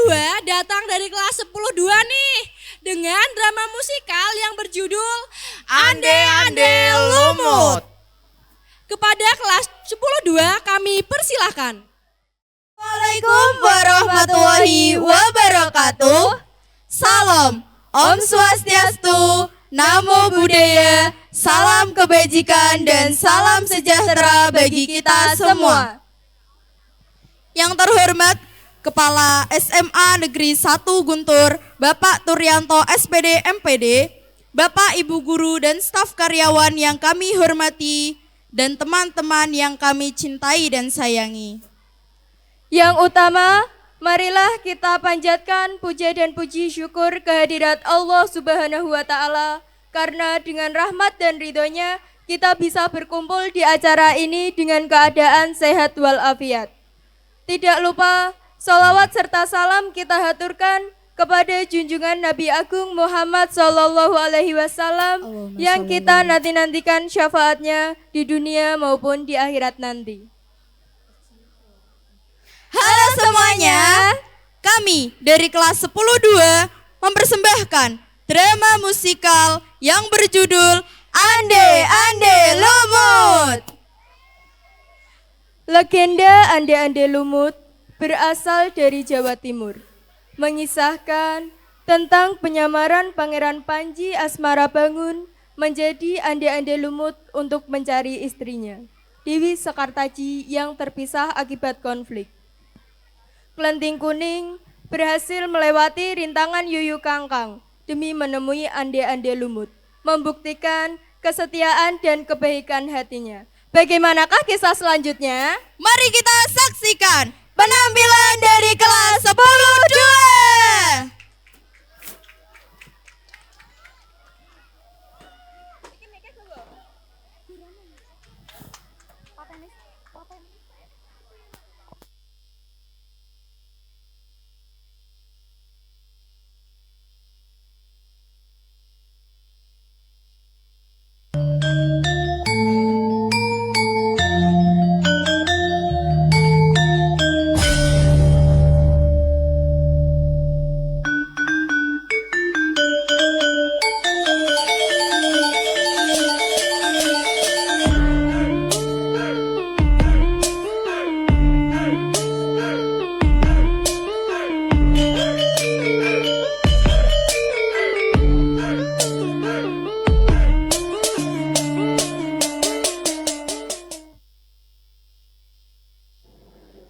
berdua datang dari kelas 10-2 nih dengan drama musikal yang berjudul Ande Ande Lumut. Kepada kelas 10-2 kami persilahkan. Assalamualaikum warahmatullahi wabarakatuh. Salam, Om Swastiastu, Namo Buddhaya, salam kebajikan dan salam sejahtera bagi kita semua. Yang terhormat Kepala SMA Negeri 1 Guntur, Bapak Turyanto SPD MPD, Bapak Ibu Guru dan staf karyawan yang kami hormati, dan teman-teman yang kami cintai dan sayangi. Yang utama, marilah kita panjatkan puja dan puji syukur kehadirat Allah Subhanahu wa Ta'ala, karena dengan rahmat dan ridhonya kita bisa berkumpul di acara ini dengan keadaan sehat walafiat. Tidak lupa, sholawat serta salam kita haturkan kepada junjungan Nabi Agung Muhammad Sallallahu Alaihi Wasallam yang kita nanti-nantikan syafaatnya di dunia maupun di akhirat nanti. Halo semuanya, kami dari kelas 10-2 mempersembahkan drama musikal yang berjudul Ande Ande Lumut. Legenda Ande Ande Lumut berasal dari Jawa Timur, mengisahkan tentang penyamaran Pangeran Panji Asmarabangun menjadi Ande Ande Lumut untuk mencari istrinya, Dewi Sekartaji yang terpisah akibat konflik. Klenting Kuning berhasil melewati rintangan Yuyu Kangkang demi menemui Ande Ande Lumut, membuktikan kesetiaan dan kebaikan hatinya. Bagaimanakah kisah selanjutnya? Mari kita saksikan penampilan dari kelas 10-2.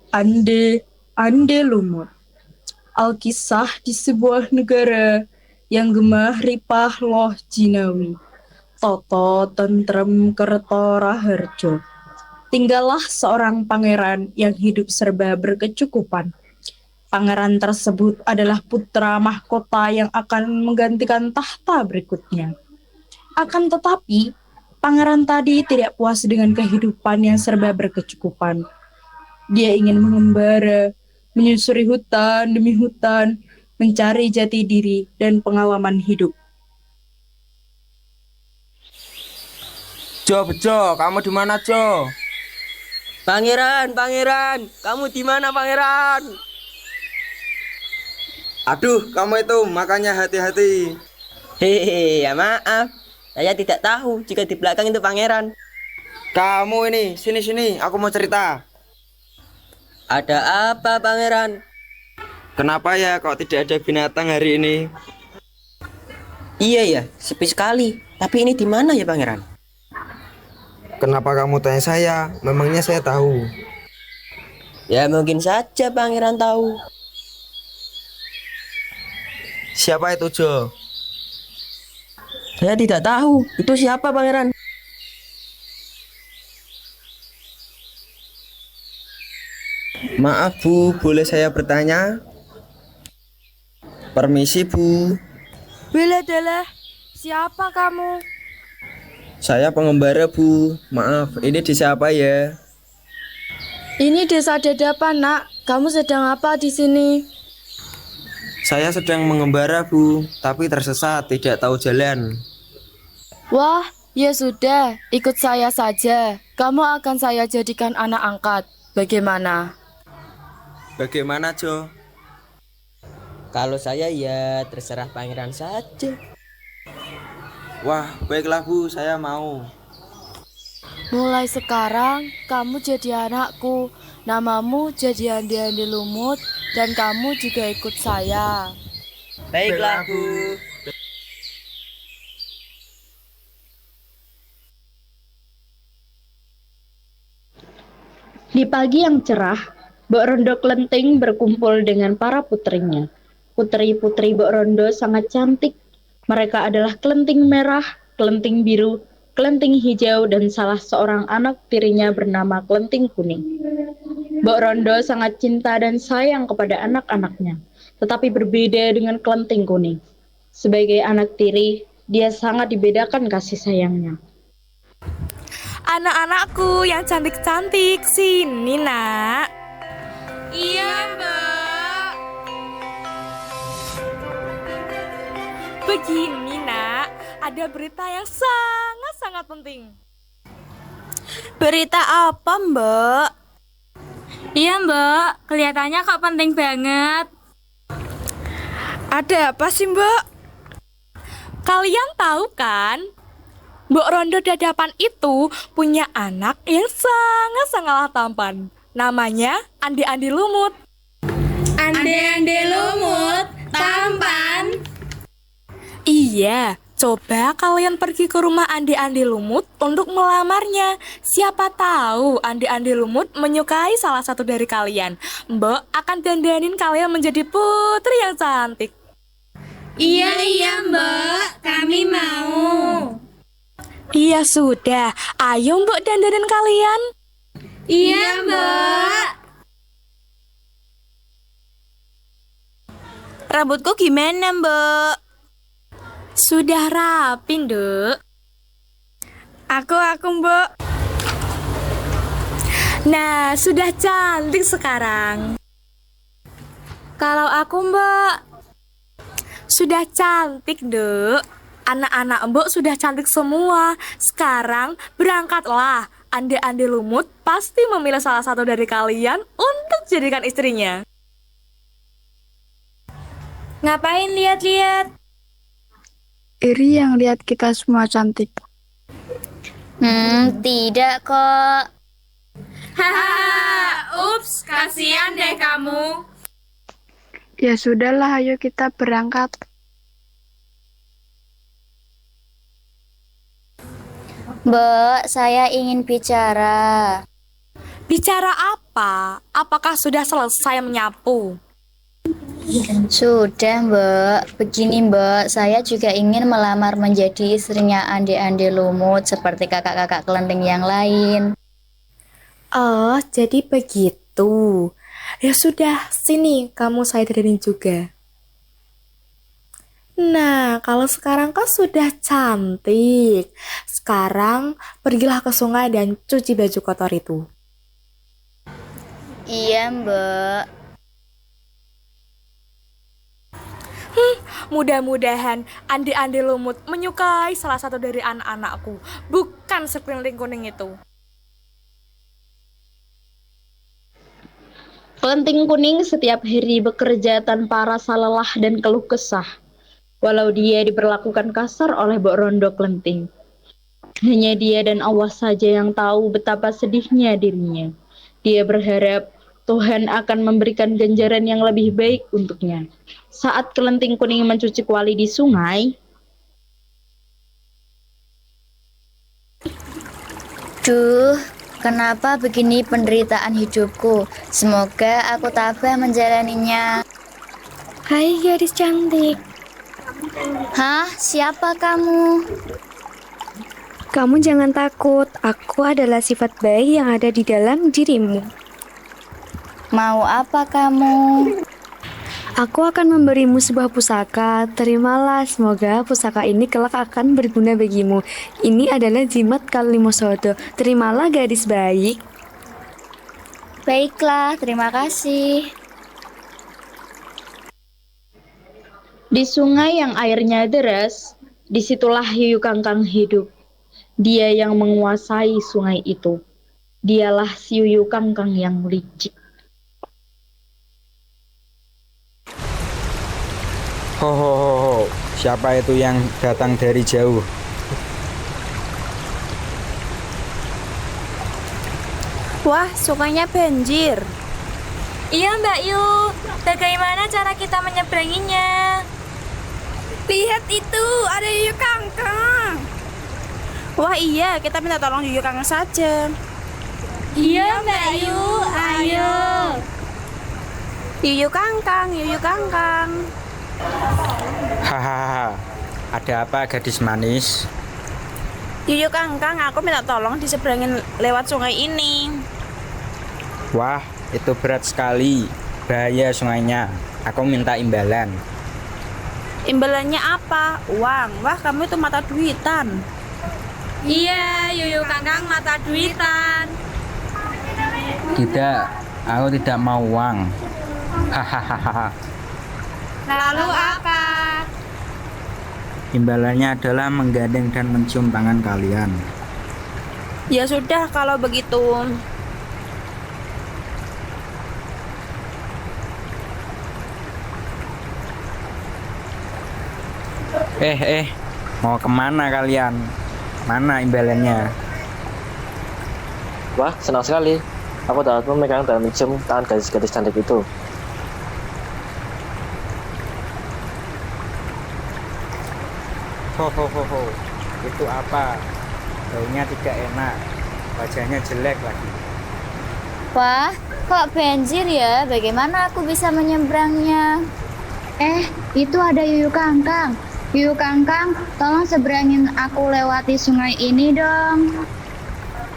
Ande Ande Lumut. Alkisah di sebuah negara yang gemah ripah loh jinawi. Toto tentrem kerto raharjo. Tinggallah seorang pangeran yang hidup serba berkecukupan. Pangeran tersebut adalah putra mahkota yang akan menggantikan tahta berikutnya. Akan tetapi, pangeran tadi tidak puas dengan kehidupan yang serba berkecukupan. Dia ingin mengembara, menyusuri hutan demi hutan, mencari jati diri dan pengalaman hidup. Jo, Bejo, kamu di mana, Jo? Pangeran, kamu di mana, Pangeran? Aduh, kamu itu makanya hati-hati. Hehehe, ya maaf. Saya tidak tahu jika di belakang itu Pangeran. Kamu ini, sini, aku mau cerita. Ada apa, Pangeran? Kenapa ya kok tidak ada binatang hari ini? Iya ya, sepi sekali. Tapi ini di mana ya, Pangeran? Kenapa kamu tanya saya? Memangnya saya tahu. Ya mungkin saja Pangeran tahu. Siapa itu, Jo? Saya tidak tahu. Itu siapa, Pangeran? Maaf, Bu, boleh saya bertanya? Permisi, Bu. Bela-bela, siapa kamu? Saya pengembara, Bu. Maaf, ini desa apa ya? Ini desa Dadapan, Nak. Kamu sedang apa di sini? Saya sedang mengembara, Bu, tapi tersesat, tidak tahu jalan. Wah, ya sudah, ikut saya saja. Kamu akan saya jadikan anak angkat. Bagaimana? Bagaimana, Jo? Kalau saya ya terserah pangeran saja. Wah, baiklah Bu, saya mau. Mulai sekarang kamu jadi anakku. Namamu jadi Andi-Andi Lumut dan kamu juga ikut saya. Baiklah, Bu. Di pagi yang cerah, Mbok Rondo Klenting berkumpul dengan para putrinya. Putri-putri Mbok Rondo sangat cantik. Mereka adalah Klenting Merah, Klenting Biru, Klenting Hijau, dan salah seorang anak tirinya bernama Klenting Kuning. Mbok Rondo sangat cinta dan sayang kepada anak-anaknya, tetapi berbeda dengan Klenting Kuning. Sebagai anak tiri, dia sangat dibedakan kasih sayangnya. Anak-anakku yang cantik-cantik, sini nak. Iya, Mbak. Begini nak, ada berita yang sangat-sangat penting. Berita apa, Mbak? Iya Mbak, kelihatannya kok penting banget. Ada apa sih, Mbak? Kalian tahu kan? Mbok Rondo Dadapan itu punya anak yang sangat-sangatlah tampan. Namanya Andi-Andi Lumut. Ande-ande lumut, tampan. Iya, coba kalian pergi ke rumah Andi-Andi Lumut untuk melamarnya. Siapa tahu Andi-Andi Lumut menyukai salah satu dari kalian. Mbok akan dandanin kalian menjadi putri yang cantik. Iya, Mbak. Kami mau. Iya sudah, ayo Mbok dandanin kalian. Iya, Mbak. Rambutku gimana, Mbak? Sudah rapi, Nduk. Aku, Mbak. Nah, sudah cantik sekarang. Kalau aku, Mbak, sudah cantik, Nduk. Anak-anak Mbok sudah cantik semua. Sekarang berangkatlah. Ande-ande Lumut pasti memilih salah satu dari kalian untuk jadikan istrinya. Ngapain lihat-lihat? Iri yang lihat kita semua cantik. Tidak kok. Hahaha, ups, kasihan deh kamu. Ya sudahlah, ayo kita berangkat. Mbak, saya ingin bicara. Bicara apa? Apakah sudah selesai menyapu? Sudah Mbak, begini Mbak, saya juga ingin melamar menjadi istrinya Ande-Ande Lumut seperti kakak-kakak Klenting yang lain. Oh, jadi begitu. Ya sudah, sini kamu saya dandanin juga. Nah, kalau sekarang kan sudah cantik. Sekarang pergilah ke sungai dan cuci baju kotor itu. Iya Mbak. Mudah-mudahan Andi-Andi Lumut menyukai salah satu dari anak-anakku, bukan sekeliling kuning itu. Klenting Kuning setiap hari bekerja tanpa rasa lelah dan keluh kesah. Walau dia diperlakukan kasar oleh Mbok Rondo Klenting. Hanya dia dan Allah saja yang tahu betapa sedihnya dirinya. Dia berharap Tuhan akan memberikan ganjaran yang lebih baik untuknya. Saat Klenting Kuning mencuci kuali di sungai, Duh, kenapa begini penderitaan hidupku? Semoga aku tabah menjalaninya. Hai gadis cantik. Hah, siapa kamu? Kamu jangan takut, aku adalah sifat baik yang ada di dalam dirimu. Mau apa kamu? Aku akan memberimu sebuah pusaka, terimalah, semoga pusaka ini kelak akan berguna bagimu. Ini adalah jimat Kalimosodo, terimalah gadis baik. Baiklah, terima kasih. di sungai yang airnya deras, disitulah hiu kangkang hidup. Dia yang menguasai sungai itu. Dialah si hiu kangkang yang licik. Ho ho ho ho. Siapa itu yang datang dari jauh? Wah, sungainya banjir. Iya Mbak Yu, bagaimana cara kita menyeberanginya? Lihat itu, ada Yuyu Kangkang. Wah iya, kita minta tolong Yuyu Kangkang saja. Iya Mbak Yu, ayo. Yuyu Kangkang, Yuyu Kangkang. Hahaha. Ada apa gadis manis? Yuyu Kangkang, aku minta tolong diseberangin lewat sungai ini. Wah, itu berat sekali. Bahaya sungainya. Aku minta imbalan. Imbalannya apa? Uang. Wah, kamu itu mata duitan. Iya, Yuyu Kangkang mata duitan. Tidak, aku tidak mau uang. Hahaha. Lalu apa? Imbalannya adalah menggandeng dan mencium tangan kalian. Ya sudah, kalau begitu. Mau kemana kalian? Mana imbalannya? Wah, senang sekali. Aku dapat memegang dan mencium tangan gadis-gadis cantik itu. Ho ho ho ho. Itu apa? Baunya tidak enak. Wajahnya jelek lagi. Wah, kok banjir ya? Bagaimana aku bisa menyeberangnya? Itu ada Yuyu Kangkang. Yuyu Kangkang, tolong seberangin aku lewati sungai ini dong.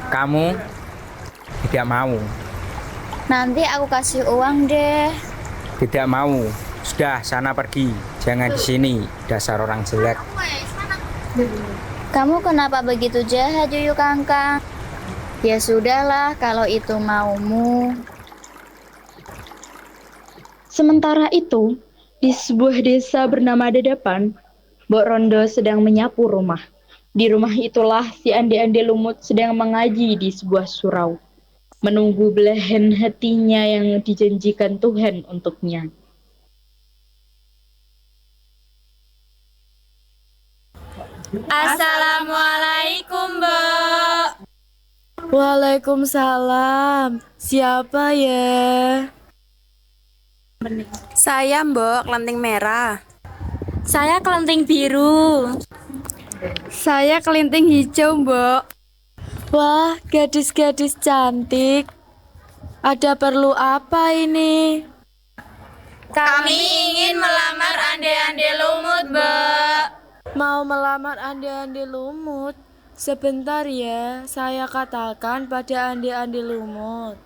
Kamu tidak mau. Nanti aku kasih uang deh. Tidak mau. Sudah, sana pergi. Jangan di sini, dasar orang jelek. Kamu kenapa begitu jahat, Yuyu Kangkang? Ya sudahlah, kalau itu maumu. Sementara itu, di sebuah desa bernama Dadapan, Mbok Rondo sedang menyapu rumah. Di rumah itulah si Ande-Ande Lumut sedang mengaji di sebuah surau, menunggu belahan hatinya yang dijanjikan Tuhan untuknya. Assalamualaikum Mbak. Waalaikumsalam. Siapa ya? Saya Mbok, kelenting merah. Saya kelenting biru. Saya kelinting hijau, Mbok. Wah, gadis-gadis cantik. Ada perlu apa ini? Kami ingin melamar Ande-Ande Lumut, Mbak. Mau melamar Ande-Ande Lumut? Sebentar ya, saya katakan pada Ande-Ande Lumut.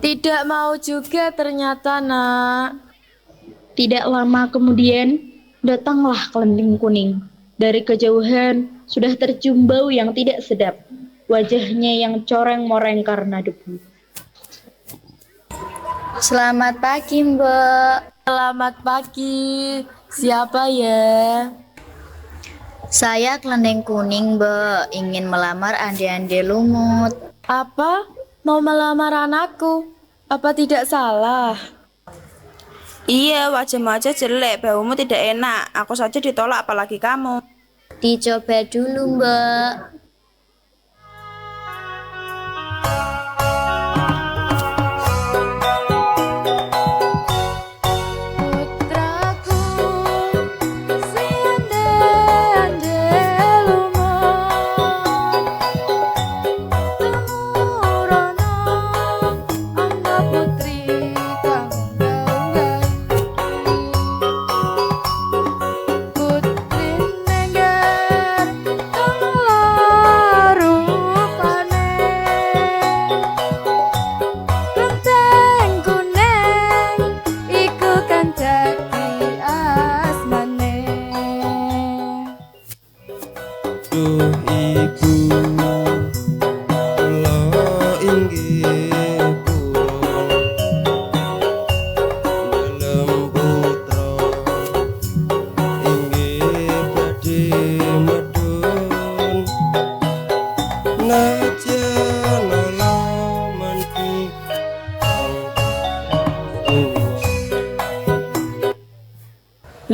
Tidak mau juga ternyata, Nak. Tidak lama kemudian, datanglah kelending kuning. Dari kejauhan, sudah tercium bau yang tidak sedap. Wajahnya yang coreng-moreng karena debu. Selamat pagi, Mbak. Selamat pagi. Siapa ya? Saya kelendeng kuning, Mbak. Ingin melamar Ande-Ande Lumut. Apa? Mau melamar anakku? Apa tidak salah? Iya, wajahmu aja jelek, baumu tidak enak. Aku saja ditolak, apalagi kamu. Dicoba dulu, Mbak.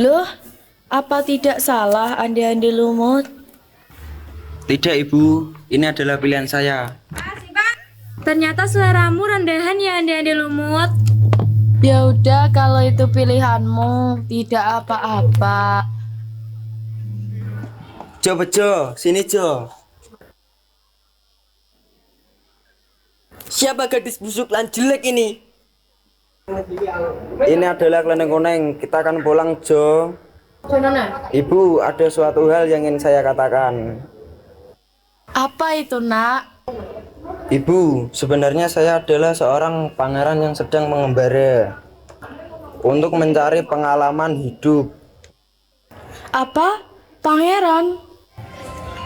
Loh, apa tidak salah Ande-Ande Lumut? Tidak, Ibu. Ini adalah pilihan saya. Ternyata seleramu rendahan ya, Ande-Ande Lumut. Ya udah, kalau itu pilihanmu, tidak apa-apa. Jo, Bejo, sini Jo. Siapa gadis busuk dan jelek ini? Ini adalah kelendeng kuning. Kita akan pulang, Jo. Ibu, ada suatu hal yang ingin saya katakan. Apa itu, Nak? Ibu, sebenarnya saya adalah seorang pangeran yang sedang mengembara untuk mencari pengalaman hidup. Apa? Pangeran?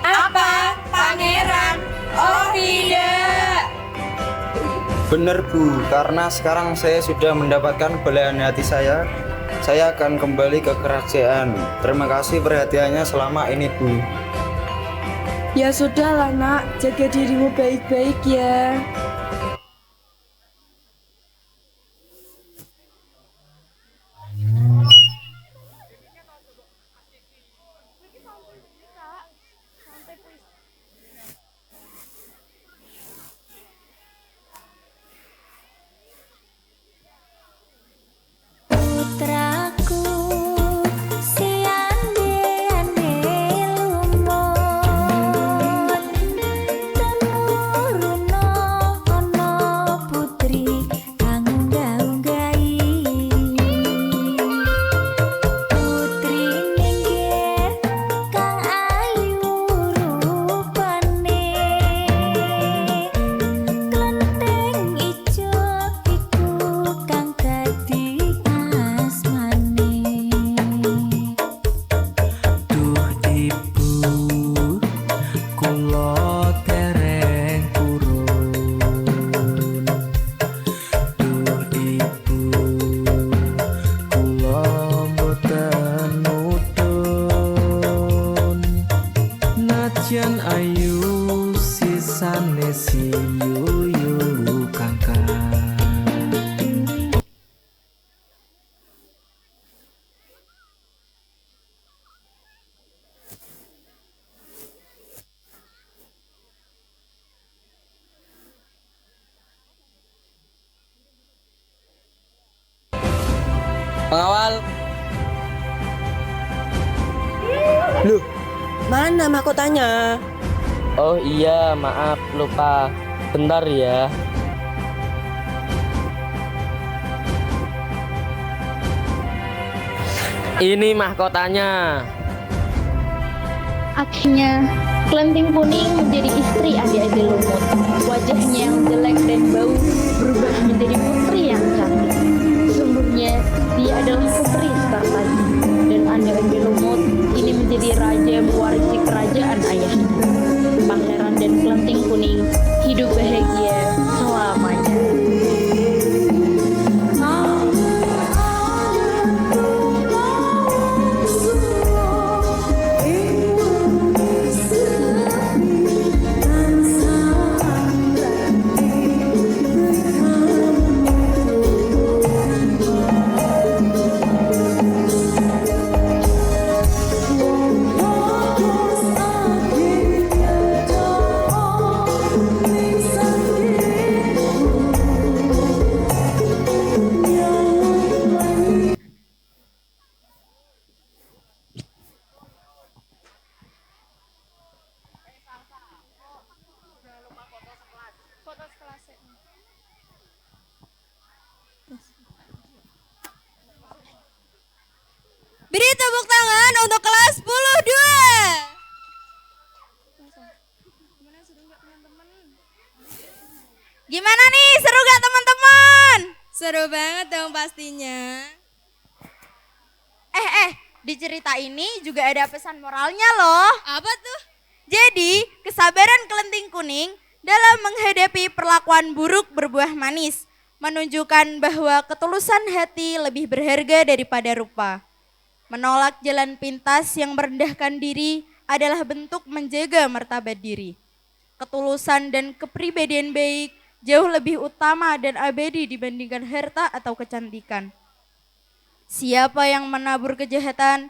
Apa? Pangeran? Oh tidak. Benar, Bu, karena sekarang saya sudah mendapatkan belahan hati saya akan kembali ke kerajaan. Terima kasih perhatiannya selama ini, Bu. Ya sudahlah, Nak, jaga dirimu baik-baik ya. Pengawal. Loh, mana mahkotanya? Oh iya, maaf, lupa. Bentar ya. Ini mahkotanya. Akhirnya, Kelenting Kuning menjadi istri Ande-Ande Lumut. Wajahnya yang jelek dan bau berubah menjadi putri yang cantik. Sesungguhnya, dia adalah putri Sekar Tadi. Dan Ande-Ande Lumut ini menjadi raja mewarisi kerajaan ayahnya. Pangeran dan Kelenting Kuning hidup bahagia selamanya. Beri tepuk tangan untuk kelas 10-2. Gimana nih, seru gak teman-teman? Seru banget dong pastinya. Di cerita ini juga ada pesan moralnya loh. Apa tuh? Jadi, kesabaran Kelenting Kuning dalam menghadapi perlakuan buruk berbuah manis, menunjukkan bahwa ketulusan hati lebih berharga daripada rupa. Menolak jalan pintas yang merendahkan diri adalah bentuk menjaga martabat diri. Ketulusan dan kepribadian baik jauh lebih utama dan abadi dibandingkan harta atau kecantikan. Siapa yang menabur kejahatan,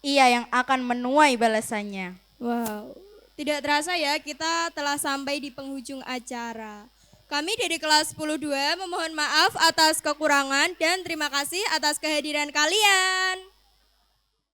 ia yang akan menuai balasannya. Wow, tidak terasa ya kita telah sampai di penghujung acara. Kami dari kelas 10-2 memohon maaf atas kekurangan dan terima kasih atas kehadiran kalian.